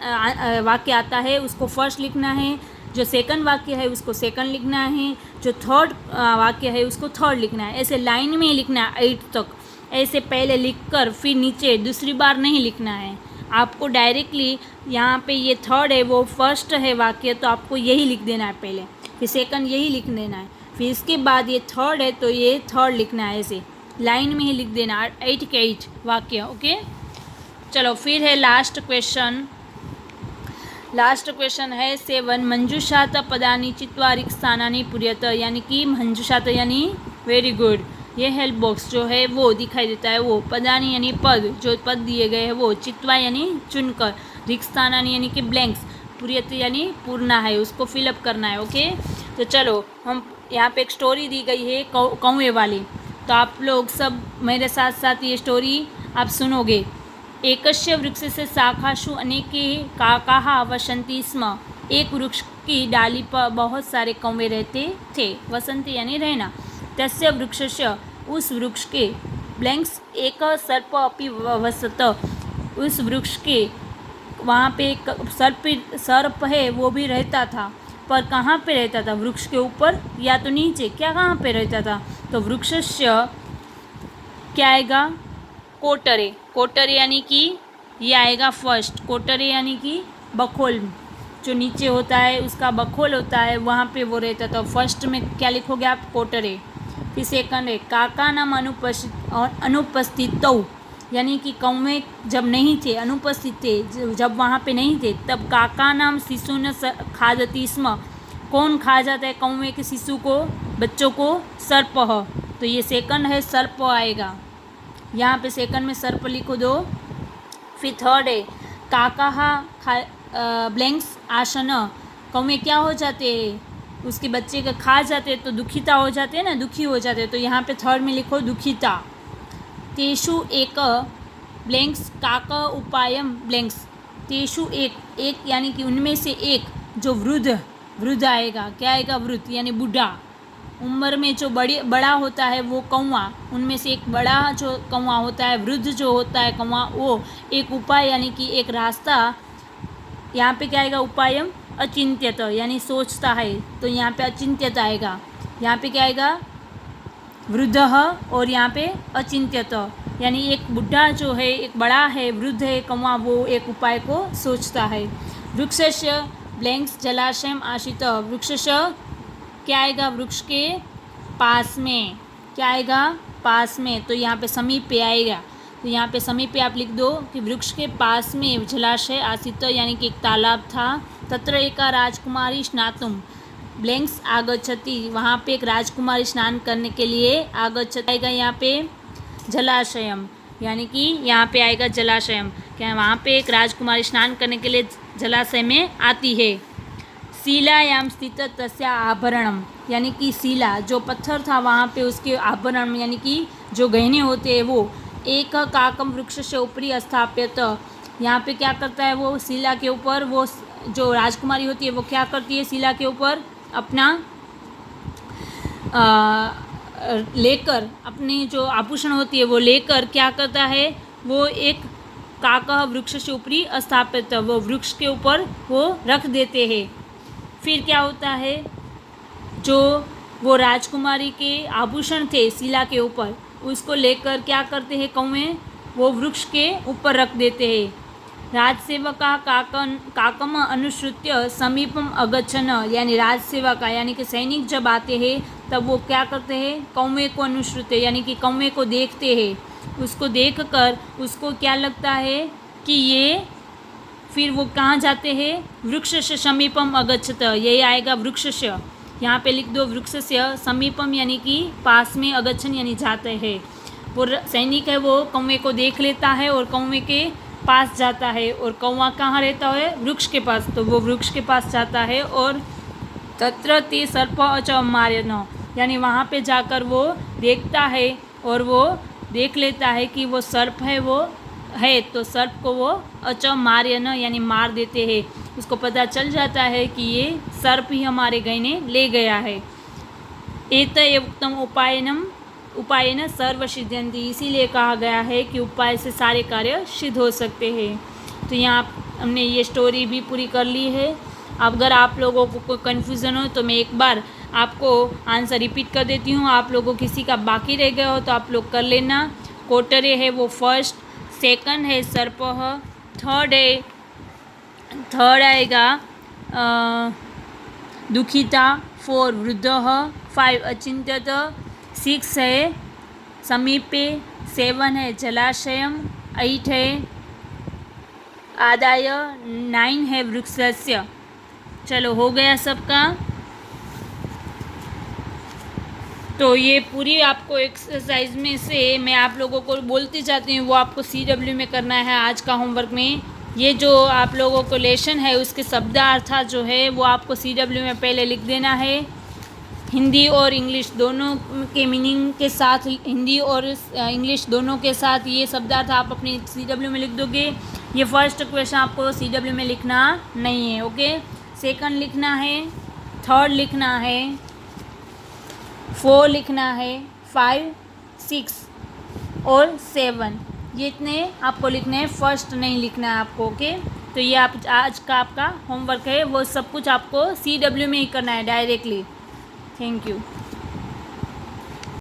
वाक्य आता है उसको फर्स्ट लिखना है, जो सेकंड वाक्य है उसको सेकंड लिखना है, जो थर्ड वाक्य है उसको थर्ड लिखना है। ऐसे लाइन में ही लिखना है 8 तक। ऐसे पहले लिखकर फिर नीचे दूसरी बार नहीं लिखना है आपको, डायरेक्टली यहाँ पे ये थर्ड है वो फर्स्ट है वाक्य, तो आपको यही लिख देना है पहले, फिर सेकंड यही लिख देना है, फिर इसके बाद ये थर्ड है तो ये थर्ड लिखना है। ऐसे लाइन में ही लिख देना 8 के 8 वाक्य। ओके, चलो फिर है लास्ट क्वेश्चन। लास्ट क्वेश्चन है 7 मंजूषात पदानी चित्वा रिक्स्थानानि पूर्यत, यानी कि मंजूषात यानी वेरी गुड, ये हेल्प बॉक्स जो है वो दिखाई देता है, वो पदानी यानी पद, जो पद दिए गए हैं वो, चित्वा यानी चुनकर, रिक्स्थानानि यानी कि ब्लैंक्स, पूर्यत यानी पूर्णा है, उसको फिलअप करना है। ओके, तो चलो हम यहाँ पे एक स्टोरी दी गई है कौवे वाली, तो आप लोग सब मेरे साथ साथ ये स्टोरी आप सुनोगे। एकस्य वृक्षस्य शाखासु अनेके काकाः वसन्ति स्म, एक वृक्ष की डाली पर बहुत सारे कौवे रहते थे, वसंती यानी रहना। तस्य वृक्षस्य, उस वृक्ष के, ब्लैंक्स एक सर्प अपि वसत, उस वृक्ष के वहाँ पे एक सर्प है वो भी रहता था, पर कहाँ पे रहता था, वृक्ष के ऊपर या तो नीचे, क्या कहाँ पे रहता था, तो वृक्षस्य क्या आएगा, कोटरे, कोटरे यानी कि ये आएगा फर्स्ट, कोटरे यानी कि बखोल, जो नीचे होता है उसका बखोल होता है वहाँ पे वो रहता था, फर्स्ट में क्या लिखोगे आप, कोटरे। फिर सेकंड है काका नाम अनुपस्थित, यानी कि कौवे जब नहीं थे, अनुपस्थित थे, जब वहाँ पे नहीं थे, तब काका नाम शिशु न खादती स्म, कौन खा जाता है कौवे के शिशु को, बच्चों को, सर्प, तो ये सेकंड है सर्प आएगा, यहाँ पे सेकंड में सर्प लिखो दो। फिर थर्ड है काका ब्लैंक्स आसन, कौवे क्या हो जाते हैं, उसके बच्चे का खा जाते हैं तो दुखिता हो जाते हैं ना, दुखी हो जाते हैं, तो यहाँ पे थर्ड में लिखो दुखिता। तेषु एक ब्लैंक्स काका उपायम ब्लैंक्स, तेषु एक यानी कि उनमें से एक, जो वृद्ध आएगा, क्या आएगा, वृद्ध यानी बूढ़ा, उम्र में जो बड़ा होता है वो कौवा, उनमें से एक बड़ा जो कौवा होता है, वृद्ध जो होता है कौवा, वो एक उपाय यानी कि एक रास्ता, यहाँ पे क्या आएगा, उपायम अचिंत्यत यानी सोचता है, तो यहाँ पे अचिंत्यत आएगा, यहाँ पे क्या आएगा, वृद्ध, और यहाँ पे अचिंत्यत यानी एक बुढ़ा जो है, एक बड़ा है, वृद्ध है कौवा, वो एक उपाय को सोचता है। वृक्षस्य ब्लैंक्स जलाशयम आश्रित, वृक्षस्य क्या आएगा, वृक्ष के पास में, क्या आएगा, पास में, तो यहाँ पे समीप पे आएगा, तो यहाँ पे समीप पे आप लिख दो कि वृक्ष के पास में जलाशय आसित यानी कि एक तालाब था, तत्र एका राजकुमारी स्नातुम ब्लैंक्स आगच्छति, वहाँ पे एक राजकुमारी स्नान करने के लिए आगच्छति आएगा, यहाँ पे जलाशयम यानी कि यहाँ पे आएगा जलाशयम, क्या वहाँ पे एक राजकुमारी स्नान करने के लिए जलाशय में आती है। शिलायाम स्थित तस्या आभरणम, यानी कि शिला जो पत्थर था वहाँ पे उसके आभरण यानी कि जो गहने होते हैं वो, एक काकम वृक्ष से ऊपरी स्थापित, यहाँ पे क्या करता है वो, शिला के ऊपर, वो जो राजकुमारी होती है वो क्या करती है, शिला के ऊपर अपना लेकर, अपनी जो आभूषण होती है वो लेकर क्या करता है, वो एक काका वृक्ष से ऊपरी स्थापित, वो वृक्ष के ऊपर वो रख देते हैं। फिर क्या होता है, जो वो राजकुमारी के आभूषण थे शिला के ऊपर, उसको लेकर क्या करते हैं कौवे, वो वृक्ष के ऊपर रख देते हैं। राजसेवका काकम अनुसृत्य समीपम अगच्छन, यानी राजसेवका यानी कि सैनिक जब आते हैं तब वो क्या करते हैं, कौवे को अनुसृत्य यानी कि कौवे को देखते हैं, उसको देखकर उसको क्या लगता है कि ये, फिर वो कहाँ जाते हैं, वृक्ष से समीपम अगच्छत, यही आएगा वृक्ष से, यहाँ पे लिख दो वृक्ष से समीपम यानी कि पास में, अगच्छन यानी जाते हैं, वो सैनिक है वो कौवे को देख लेता है और कौवे के पास जाता है, और कौवा कहाँ रहता है, वृक्ष के पास, तो वो वृक्ष के पास जाता है, और तत्र ते सर्प अचमार्यन, यानी वहाँ पे जाकर वो देखता है और वो देख लेता है कि वो सर्प है, वो है, तो सर्प को वो अचमार्यन यानी मार देते हैं, उसको पता चल जाता है कि ये सर्प ही हमारे गहने ले गया है। एतय उक्तम उपायन सर्व सिद्ध्यन्ति, इसीलिए कहा गया है कि उपाय से सारे कार्य सिद्ध हो सकते हैं। तो यहाँ हमने ये स्टोरी भी पूरी कर ली है। अगर आप लोगों को कोई कन्फ्यूज़न हो तो मैं एक बार आपको आंसर रिपीट कर देती हूँ। आप लोगों को किसी का बाकी रह गया हो तो आप लोग कर लेना। कोटरे है वो फर्स्ट, सेकंड है सर्पः, थर्ड आएगा दुखिता, 4 वृद्धः, 5 अचिंत्यत, 6 है समीपे, 7 है जलाशयम, 8 है आदाय, 9 है वृक्षस्य। चलो हो गया सबका। तो ये पूरी आपको एक्सरसाइज में से मैं आप लोगों को बोलती जाती हूँ, वो आपको CW में करना है आज का होमवर्क में। ये जो आप लोगों को लेसन है उसके शब्दार्थ जो है वो आपको CW में पहले लिख देना है। हिंदी और इंग्लिश दोनों के मीनिंग के साथ, हिंदी और इंग्लिश दोनों के साथ ये शब्दार्थ आप अपनी CW में लिख दोगे। ये फर्स्ट क्वेश्चन आपको CW में लिखना नहीं है, ओके। सेकंड लिखना है, थर्ड लिखना है, 4 लिखना है, 5, 6 और 7, ये इतने आपको लिखने हैं। फर्स्ट नहीं लिखना है आपको, ओके। तो ये आप आज का आपका होमवर्क है, वो सब कुछ आपको CW में ही करना है डायरेक्टली। Thank you.